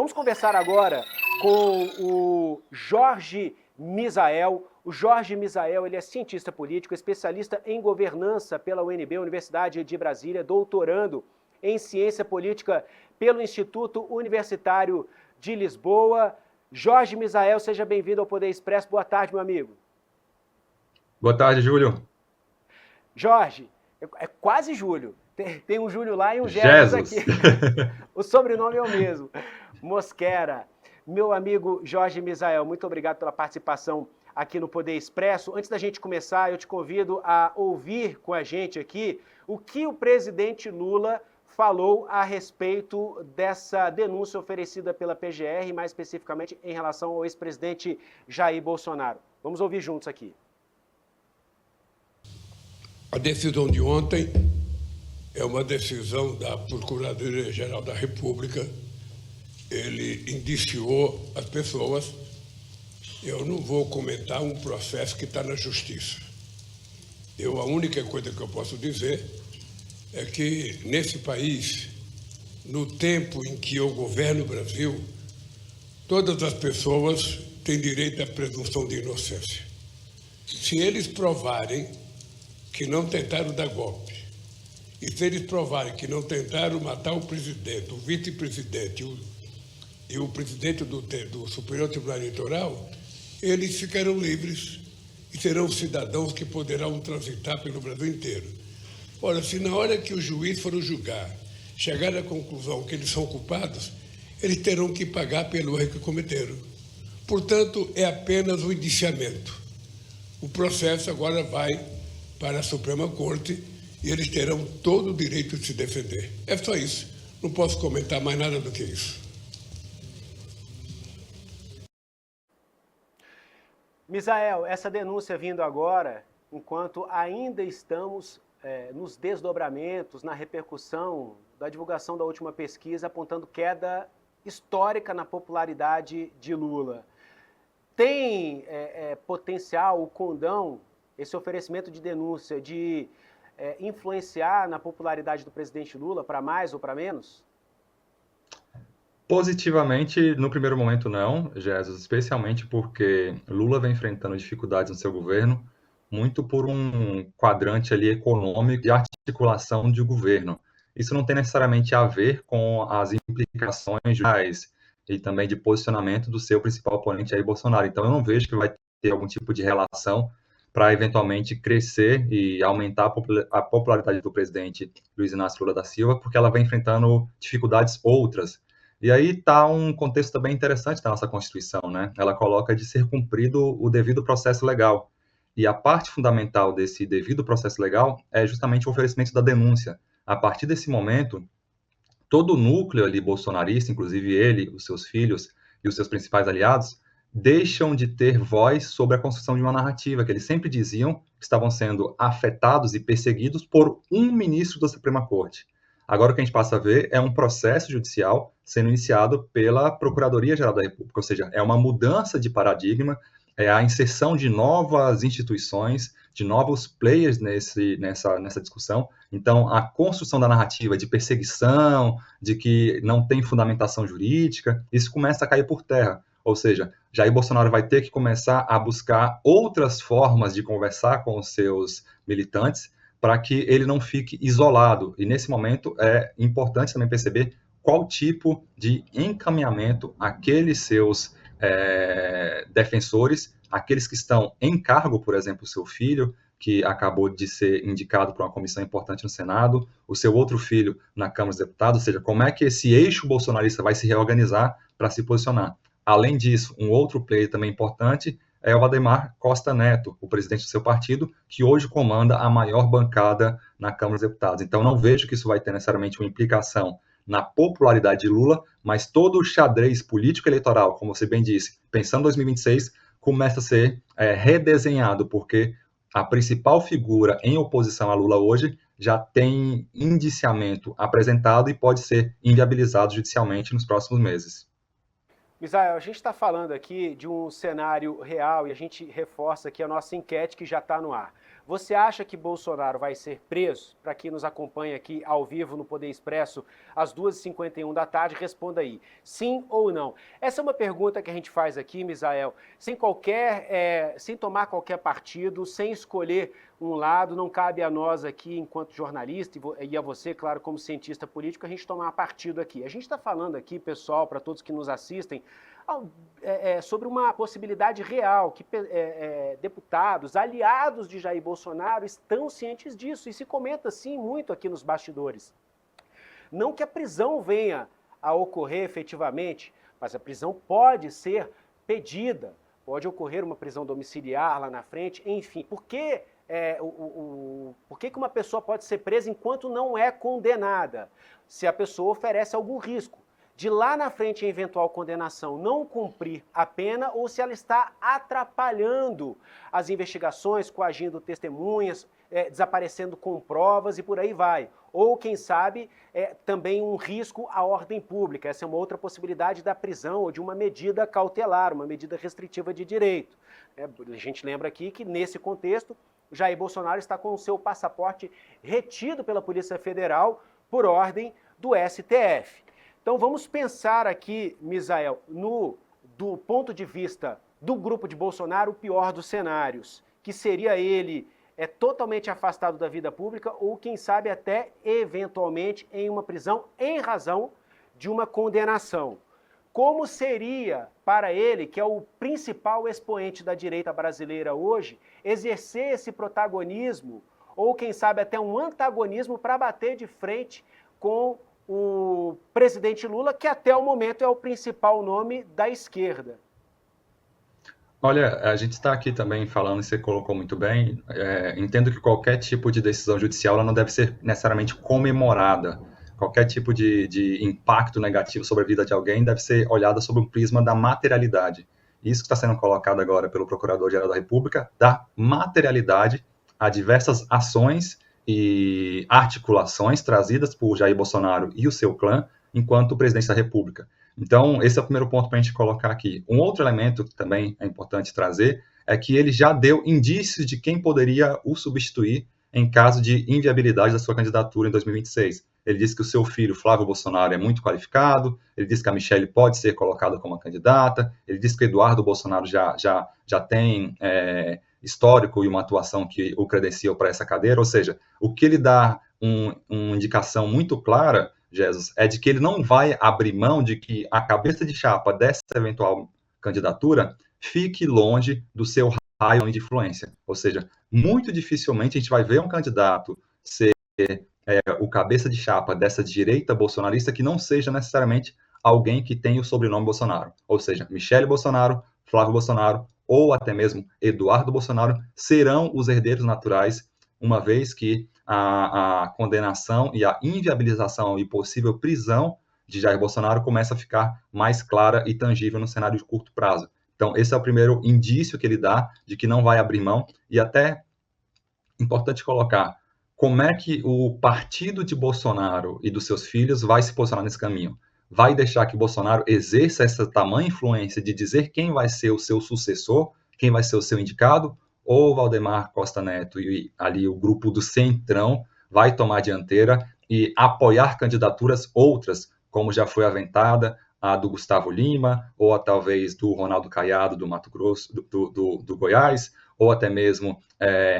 Vamos conversar agora com o Jorge Misael. O Jorge Misael, ele é cientista político, especialista em governança pela UNB, Universidade de Brasília, doutorando em ciência política pelo Instituto Universitário de Lisboa. Jorge Misael, seja bem-vindo ao Poder Expresso. Boa tarde, meu amigo. Boa tarde, Júlio. Jorge, é quase Júlio. Tem um Júlio lá e um Jesus aqui. O sobrenome é o mesmo. Mosquera. Meu amigo Jorge Misael, muito obrigado pela participação aqui no Poder Expresso. Antes da gente começar, eu te convido a ouvir com a gente aqui o que o presidente Lula falou a respeito dessa denúncia oferecida pela PGR, mais especificamente em relação ao ex-presidente Jair Bolsonaro. Vamos ouvir juntos aqui. A decisão de ontem é uma decisão da Procuradoria-Geral da República. Ele indiciou as pessoas. Eu não vou comentar um processo que está na Justiça. A única coisa que eu posso dizer é que, nesse país, no tempo em que eu governo o Brasil, todas as pessoas têm direito à presunção de inocência. Se eles provarem que não tentaram dar golpe, e se eles provarem que não tentaram matar o presidente, o vice-presidente e o presidente do Superior Tribunal Eleitoral, eles ficarão livres e serão cidadãos que poderão transitar pelo Brasil inteiro. Ora, se na hora que o juiz for julgar, chegar à conclusão que eles são culpados, eles terão que pagar pelo erro que cometeram. Portanto, é apenas um indiciamento. O processo agora vai para a Suprema Corte e eles terão todo o direito de se defender. É só isso. Não posso comentar mais nada do que isso. Misael, essa denúncia vindo agora, enquanto ainda estamos nos desdobramentos, na repercussão da divulgação da última pesquisa, apontando queda histórica na popularidade de Lula. Tem potencial, o condão, esse oferecimento de denúncia, de influenciar na popularidade do presidente Lula para mais ou para menos? Positivamente, no primeiro momento não, Jesus, especialmente porque Lula vem enfrentando dificuldades no seu governo, muito por um quadrante ali econômico e articulação de governo. Isso não tem necessariamente a ver com as implicações judiciais e também de posicionamento do seu principal oponente, Jair Bolsonaro. Então, eu não vejo que vai ter algum tipo de relação para eventualmente crescer e aumentar a popularidade do presidente Luiz Inácio Lula da Silva, porque ela vem enfrentando dificuldades outras. E aí está um contexto também interessante da nossa Constituição, né? Ela coloca de ser cumprido o devido processo legal. E a parte fundamental desse devido processo legal é justamente o oferecimento da denúncia. A partir desse momento, todo o núcleo ali bolsonarista, inclusive ele, os seus filhos e os seus principais aliados, deixam de ter voz sobre a construção de uma narrativa, que eles sempre diziam que estavam sendo afetados e perseguidos por um ministro da Suprema Corte. Agora o que a gente passa a ver é um processo judicial sendo iniciado pela Procuradoria-Geral da República, ou seja, é uma mudança de paradigma, é a inserção de novas instituições, de novos players nessa discussão. Então, a construção da narrativa de perseguição, de que não tem fundamentação jurídica, isso começa a cair por terra. Ou seja, Jair Bolsonaro vai ter que começar a buscar outras formas de conversar com os seus militantes para que ele não fique isolado. E, nesse momento, é importante também perceber qual tipo de encaminhamento aqueles seus defensores, aqueles que estão em cargo, por exemplo, o seu filho, que acabou de ser indicado para uma comissão importante no Senado, o seu outro filho na Câmara dos Deputados, ou seja, como é que esse eixo bolsonarista vai se reorganizar para se posicionar. Além disso, um outro player também importante é o Valdemar Costa Neto, o presidente do seu partido, que hoje comanda a maior bancada na Câmara dos Deputados. Então, não vejo que isso vai ter necessariamente uma implicação na popularidade de Lula, mas todo o xadrez político-eleitoral, como você bem disse, pensando em 2026, começa a ser redesenhado, porque a principal figura em oposição a Lula hoje já tem indiciamento apresentado e pode ser inviabilizado judicialmente nos próximos meses. Misael, a gente está falando aqui de um cenário real e a gente reforça aqui a nossa enquete que já está no ar. Você acha que Bolsonaro vai ser preso? Para quem nos acompanha aqui ao vivo no Poder Expresso, às 2h51 da tarde, responda aí, sim ou não. Essa é uma pergunta que a gente faz aqui, Misael, sem tomar qualquer partido, sem escolher um lado. Não cabe a nós aqui, enquanto jornalista, e a você, claro, como cientista político, a gente tomar partido aqui. A gente está falando aqui, pessoal, para todos que nos assistem, sobre uma possibilidade real, que deputados, aliados de Jair Bolsonaro, estão cientes disso, e se comenta, sim, muito aqui nos bastidores. Não que a prisão venha a ocorrer efetivamente, mas a prisão pode ser pedida, pode ocorrer uma prisão domiciliar lá na frente, enfim. Por que uma pessoa pode ser presa enquanto não é condenada? Se a pessoa oferece algum risco de lá na frente, em eventual condenação, não cumprir a pena, ou se ela está atrapalhando as investigações, coagindo testemunhas, desaparecendo com provas e por aí vai. Ou, quem sabe, também um risco à ordem pública. Essa é uma outra possibilidade da prisão ou de uma medida cautelar, uma medida restritiva de direito. A gente lembra aqui que, nesse contexto, Jair Bolsonaro está com o seu passaporte retido pela Polícia Federal por ordem do STF. Então vamos pensar aqui, Misael, do ponto de vista do grupo de Bolsonaro, o pior dos cenários, que seria ele totalmente afastado da vida pública ou, quem sabe, até eventualmente em uma prisão em razão de uma condenação. Como seria para ele, que é o principal expoente da direita brasileira hoje, exercer esse protagonismo ou, quem sabe, até um antagonismo para bater de frente com o presidente Lula, que até o momento é o principal nome da esquerda? Olha, a gente está aqui também falando, e você colocou muito bem, entendo que qualquer tipo de decisão judicial ela não deve ser necessariamente comemorada. Qualquer tipo de impacto negativo sobre a vida de alguém deve ser olhada sob um prisma da materialidade. Isso que está sendo colocado agora pelo Procurador-Geral da República, dá materialidade a diversas ações e articulações trazidas por Jair Bolsonaro e o seu clã enquanto presidente da República. Então, esse é o primeiro ponto para a gente colocar aqui. Um outro elemento que também é importante trazer é que ele já deu indícios de quem poderia o substituir em caso de inviabilidade da sua candidatura em 2026. Ele disse que o seu filho, Flávio Bolsonaro, é muito qualificado, ele disse que a Michelle pode ser colocada como candidata, ele disse que o Eduardo Bolsonaro já tem histórico e uma atuação que o credenciam para essa cadeira, ou seja, o que ele dá uma indicação muito clara, Jesus, é de que ele não vai abrir mão de que a cabeça de chapa dessa eventual candidatura fique longe do seu raio de influência, ou seja, muito dificilmente a gente vai ver um candidato ser o cabeça de chapa dessa direita bolsonarista que não seja necessariamente alguém que tem o sobrenome Bolsonaro, ou seja, Michelle Bolsonaro, Flávio Bolsonaro, ou até mesmo Eduardo Bolsonaro, serão os herdeiros naturais, uma vez que a condenação e a inviabilização e possível prisão de Jair Bolsonaro começa a ficar mais clara e tangível no cenário de curto prazo. Então, esse é o primeiro indício que ele dá de que não vai abrir mão, e até importante colocar como é que o partido de Bolsonaro e dos seus filhos vai se posicionar nesse caminho. Vai deixar que Bolsonaro exerça essa tamanha influência de dizer quem vai ser o seu sucessor, quem vai ser o seu indicado, ou Valdemar Costa Neto e ali o grupo do Centrão vai tomar a dianteira e apoiar candidaturas outras, como já foi aventada a do Gustavo Lima, ou a, talvez do Ronaldo Caiado do Mato Grosso, do Goiás, ou até mesmo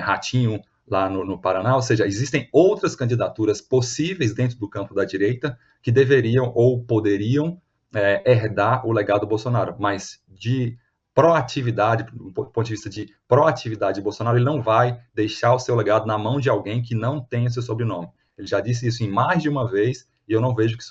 Ratinho lá no Paraná, ou seja, existem outras candidaturas possíveis dentro do campo da direita que deveriam ou poderiam herdar o legado Bolsonaro, mas de proatividade, do ponto de vista de proatividade de Bolsonaro, ele não vai deixar o seu legado na mão de alguém que não tenha seu sobrenome. Ele já disse isso em mais de uma vez e eu não vejo que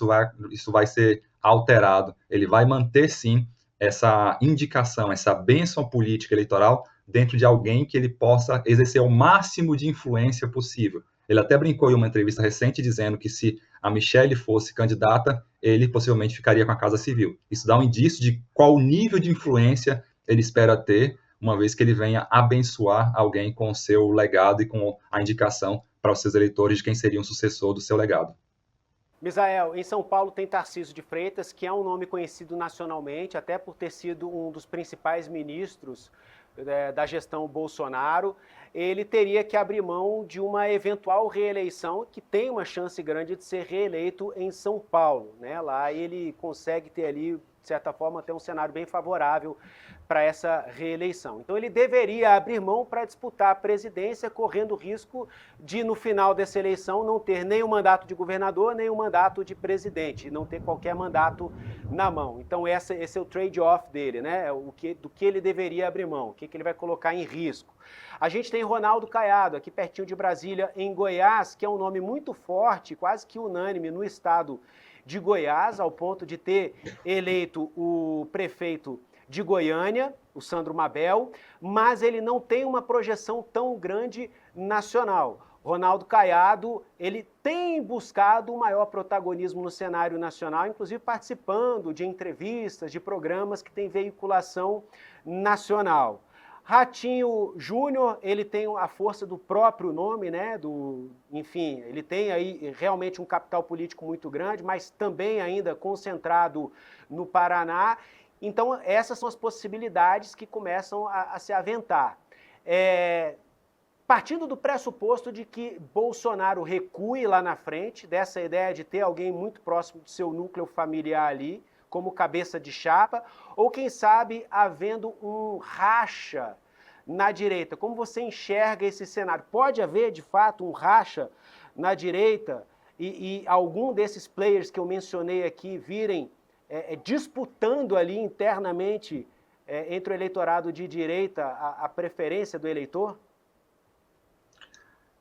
isso vai ser alterado. Ele vai manter, sim, essa indicação, essa bênção política eleitoral dentro de alguém que ele possa exercer o máximo de influência possível. Ele até brincou em uma entrevista recente dizendo que se a Michelle fosse candidata, ele possivelmente ficaria com a Casa Civil. Isso dá um indício de qual nível de influência ele espera ter, uma vez que ele venha abençoar alguém com o seu legado e com a indicação para os seus eleitores de quem seria um sucessor do seu legado. Misael, em São Paulo tem Tarcísio de Freitas, que é um nome conhecido nacionalmente, até por ter sido um dos principais ministros da gestão Bolsonaro, ele teria que abrir mão de uma eventual reeleição, que tem uma chance grande de ser reeleito em São Paulo, né? Lá ele consegue ter ali, de certa forma, ter um cenário bem favorável para essa reeleição. Então ele deveria abrir mão para disputar a presidência, correndo o risco de, no final dessa eleição, não ter nem o mandato de governador, nem o mandato de presidente, não ter qualquer mandato na mão. Então esse é o trade-off dele, né? Do que ele deveria abrir mão, o que ele vai colocar em risco. A gente tem Ronaldo Caiado, aqui pertinho de Brasília, em Goiás, que é um nome muito forte, quase que unânime no estado de Goiás, ao ponto de ter eleito o prefeito de Goiânia, o Sandro Mabel, mas ele não tem uma projeção tão grande nacional. Ronaldo Caiado, ele tem buscado um maior protagonismo no cenário nacional, inclusive participando de entrevistas, de programas que têm veiculação nacional. Ratinho Júnior, ele tem a força do próprio nome, né? Enfim, ele tem aí realmente um capital político muito grande, mas também ainda concentrado no Paraná. Então, essas são as possibilidades que começam a se aventar. Partindo do pressuposto de que Bolsonaro recue lá na frente, dessa ideia de ter alguém muito próximo do seu núcleo familiar ali, como cabeça de chapa, ou quem sabe havendo um racha na direita. Como você enxerga esse cenário? Pode haver, de fato, um racha na direita e algum desses players que eu mencionei aqui virem disputando ali internamente entre o eleitorado de direita a preferência do eleitor?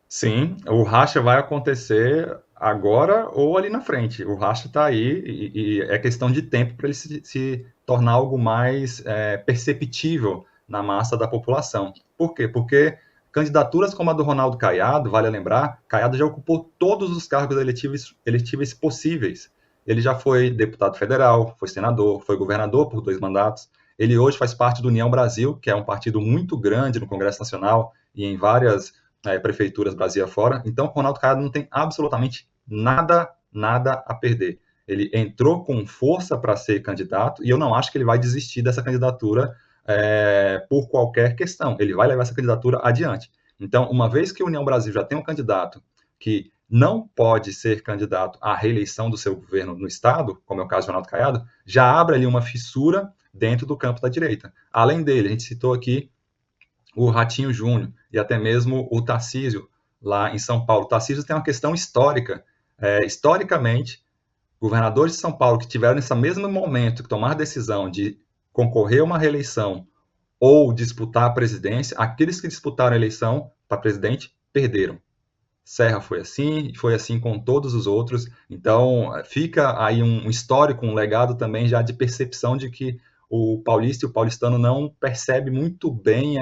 Sim, o racha vai acontecer agora ou ali na frente. O racha está aí e é questão de tempo para ele se tornar algo mais perceptível na massa da população. Por quê? Porque candidaturas como a do Ronaldo Caiado, vale lembrar, Caiado já ocupou todos os cargos eletíveis possíveis. Ele já foi deputado federal, foi senador, foi governador por 2 mandatos. Ele hoje faz parte do União Brasil, que é um partido muito grande no Congresso Nacional e em várias prefeituras Brasil afora. Então, o Ronaldo Caiado não tem absolutamente nada a perder. Ele entrou com força para ser candidato e eu não acho que ele vai desistir dessa candidatura por qualquer questão. Ele vai levar essa candidatura adiante. Então, uma vez que a União Brasil já tem um candidato que não pode ser candidato à reeleição do seu governo no Estado, como é o caso do Ronaldo Caiado, já abre ali uma fissura dentro do campo da direita. Além dele, a gente citou aqui o Ratinho Júnior e até mesmo o Tarcísio, lá em São Paulo. O Tarcísio tem uma questão histórica. Historicamente, governadores de São Paulo que tiveram nesse mesmo momento que tomar a decisão de concorrer a uma reeleição ou disputar a presidência, aqueles que disputaram a eleição para presidente perderam. Serra foi assim com todos os outros. Então, fica aí um histórico, um legado também já de percepção de que o paulista e o paulistano não percebe muito bem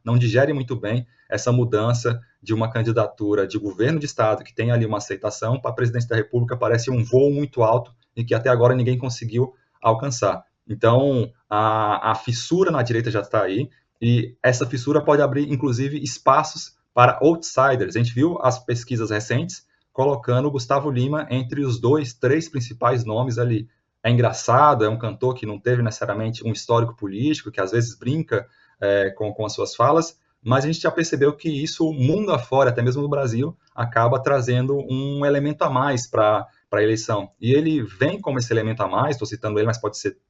não digere muito bem essa mudança de uma candidatura de governo de estado que tem ali uma aceitação para a presidência da República. Parece um voo muito alto e que até agora ninguém conseguiu alcançar. Então, a fissura na direita já está aí e essa fissura pode abrir, inclusive, espaços para outsiders. A gente viu as pesquisas recentes colocando o Gustavo Lima entre os 2, 3 principais nomes ali. É engraçado, é um cantor que não teve necessariamente um histórico político, que às vezes brinca com as suas falas, mas a gente já percebeu que isso, mundo afora, até mesmo no Brasil, acaba trazendo um elemento a mais para a eleição. E ele vem como esse elemento a mais, estou citando ele, mas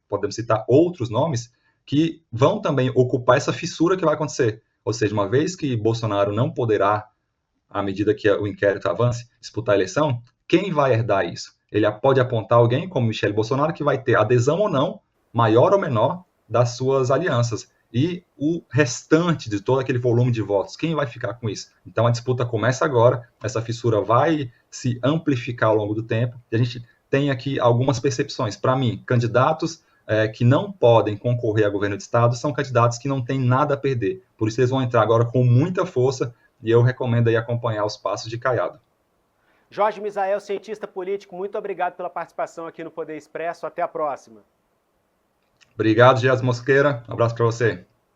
podemos citar outros nomes, que vão também ocupar essa fissura que vai acontecer. Ou seja, uma vez que Bolsonaro não poderá, à medida que o inquérito avance, disputar a eleição, quem vai herdar isso? Ele pode apontar alguém como Michele Bolsonaro que vai ter adesão ou não, maior ou menor, das suas alianças. E o restante de todo aquele volume de votos, quem vai ficar com isso? Então a disputa começa agora, essa fissura vai se amplificar ao longo do tempo, e a gente tem aqui algumas percepções. Para mim, candidatos que não podem concorrer a governo de estado são candidatos que não têm nada a perder. Por isso eles vão entrar agora com muita força, e eu recomendo aí acompanhar os passos de Caiado. Jorge Misael, cientista político, muito obrigado pela participação aqui no Poder Expresso. Até a próxima. Obrigado, Geras Mosqueira. Um abraço para você.